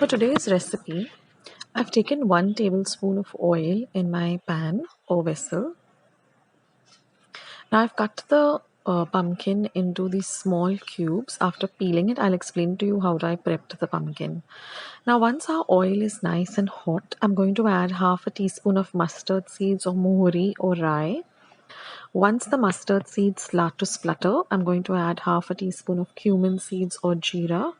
for today's recipe, I've taken 1 tablespoon of oil in my pan or vessel. Now I've cut the pumpkin into these small cubes. After peeling it, I'll explain to you how I prepped the pumpkin. Now once our oil is nice and hot, I'm going to add half a teaspoon of mustard seeds or mohuri or rye. Once the mustard seeds start to splutter, I'm going to add half a teaspoon of cumin seeds or jeera.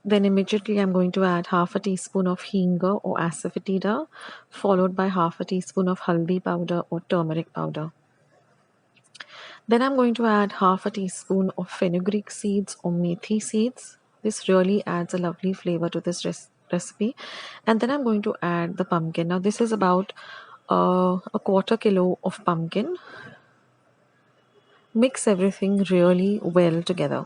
Then immediately I'm going to add half a teaspoon of hing or asafotedia, followed by half a teaspoon of haldi powder or turmeric powder. Then I'm going to add half a teaspoon of fenugreek seeds or meethi seeds. This really adds a lovely flavor to this recipe. And then I'm going to add the pumpkin. Now this is about a quarter kilo of pumpkin. Mix everything really well together.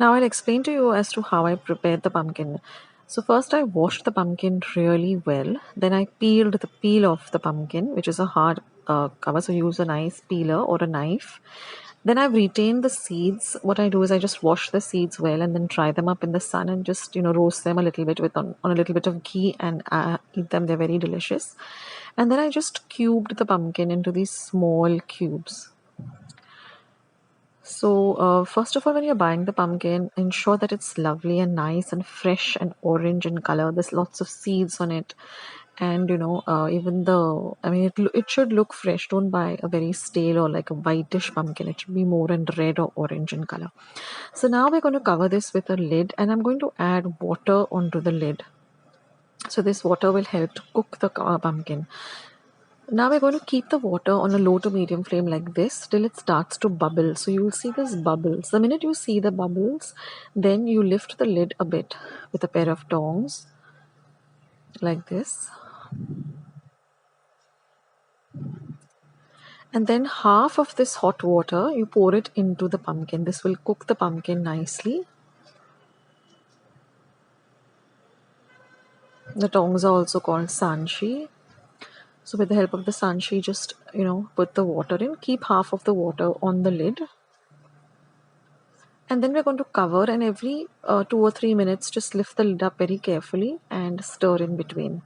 Now I'll explain to you as to how I prepared the pumpkin. So first I washed the pumpkin really well. Then I peeled the peel off the pumpkin, which is a hard cover. So use a nice peeler or a knife. Then I've retained the seeds. What I do is I just wash the seeds well and then dry them up in the sun and just roast them a little bit with on a little bit of ghee and eat them. They're very delicious. And then I just cubed the pumpkin into these small cubes. So first of all, when you're buying the pumpkin, ensure that it's lovely and nice and fresh and orange in color. There's lots of seeds on it, and even the it should look fresh. Don't buy a very stale or like a whitish pumpkin. It should be more in red or orange in color. So now we're going to cover this with a lid, and I'm going to add water onto the lid. So this water will help to cook the pumpkin. Now we're going to keep the water on a low to medium flame like this till it starts to bubble. So you'll see this bubbles. The minute you see the bubbles, then you lift the lid a bit with a pair of tongs like this. And then half of this hot water, you pour it into the pumpkin. This will cook the pumpkin nicely. The tongs are also called sanshi. So with the help of the sanshi, just put the water in. Keep half of the water on the lid. And then we're going to cover, and every 2 or 3 minutes, just lift the lid up very carefully and stir in between.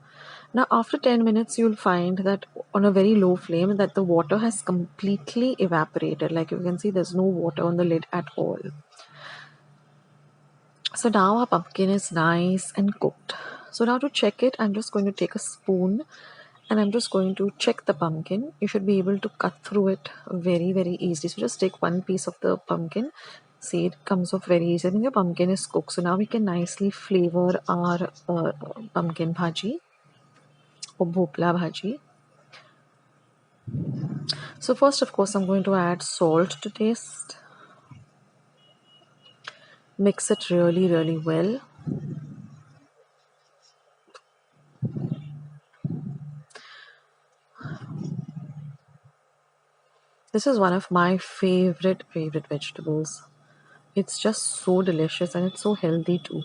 Now after 10 minutes, you'll find that on a very low flame that the water has completely evaporated. Like you can see, there's no water on the lid at all. So now our pumpkin is nice and cooked. So now to check it, I'm just going to take a spoon and I'm just going to check the pumpkin. You should be able to cut through it very, very easily. So just take one piece of the pumpkin. See, it comes off very easy. I think the pumpkin is cooked. So now we can nicely flavor our pumpkin bhaji or bhopla bhaji. So first, of course, I'm going to add salt to taste. Mix it really, really well. This is one of my favorite vegetables. It's just so delicious and it's so healthy too.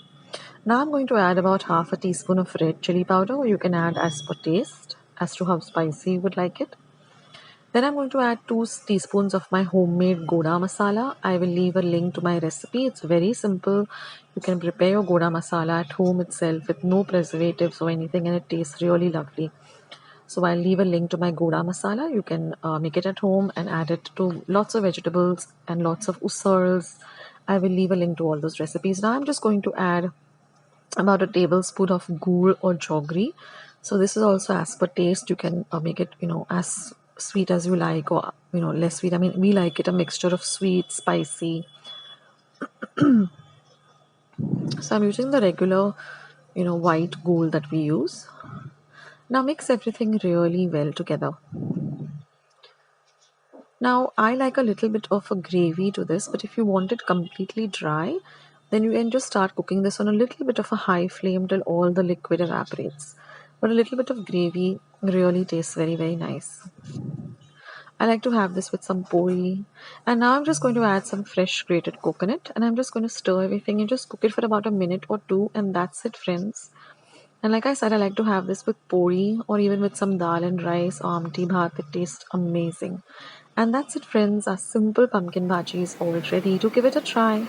Now I'm going to add about half a teaspoon of red chili powder, or you can add as per taste, as to how spicy you would like it. Then I'm going to add 2 teaspoons of my homemade goda masala. I will leave a link to my recipe. It's very simple. You can prepare your goda masala at home itself with no preservatives or anything, and it tastes really lovely. So I'll leave a link to my goda masala. You can make it at home and add it to lots of vegetables and lots of usals. I will leave a link to all those recipes. Now I'm just going to add about a tablespoon of ghee or jaggery. So this is also as per taste. You can make it as sweet as you like, or less sweet. I mean, we like it a mixture of sweet, spicy. So I'm using the regular white ghee that we use. Now mix everything really well together. Now I like a little bit of a gravy to this, but if you want it completely dry, then you can just start cooking this on a little bit of a high flame till all the liquid evaporates. But a little bit of gravy really tastes very, very nice. I like to have this with some poi. And now I'm just going to add some fresh grated coconut, and I'm just going to stir everything and just cook it for about a minute or two, and that's it, friends. And like I said, I like to have this with poi or even with some dal and rice or amti bhat. It tastes amazing. And that's it, friends. Our simple pumpkin bhaji is all ready. To give it a try.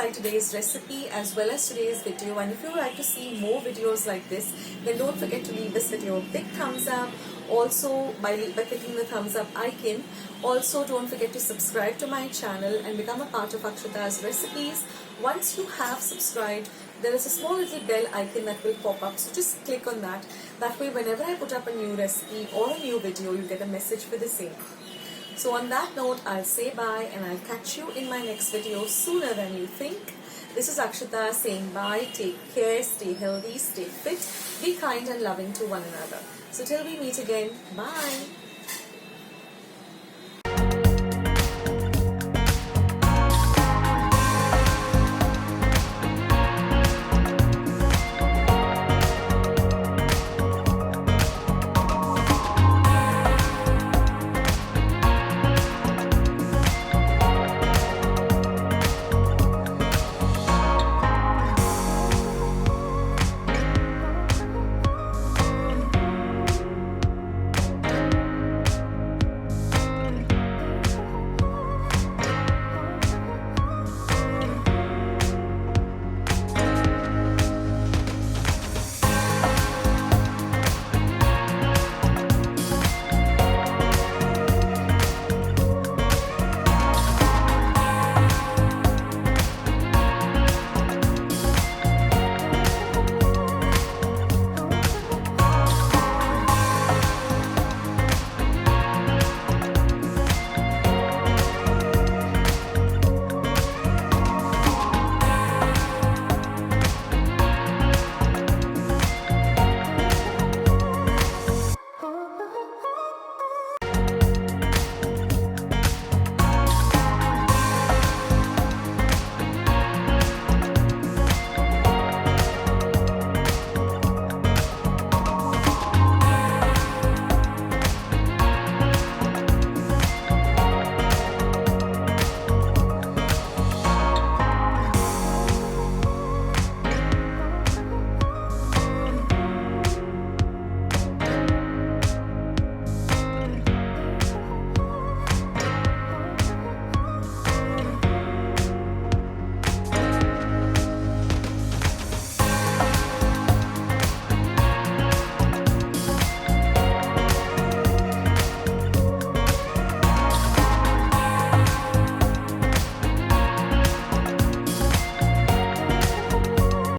like today's recipe as well as today's video, and if you would like to see more videos like this, then don't forget to leave this video a big thumbs up. Also, by clicking the thumbs up icon. Also, don't forget to subscribe to my channel and become a part of Akshata's recipes. Once you have subscribed, there is a small little bell icon that will pop up, so just click on that. That way, whenever I put up a new recipe or a new video, you get a message for the same. So on that note, I'll say bye and I'll catch you in my next video sooner than you think. This is Akshata saying bye, take care, stay healthy, stay fit, be kind and loving to one another. So till we meet again, bye.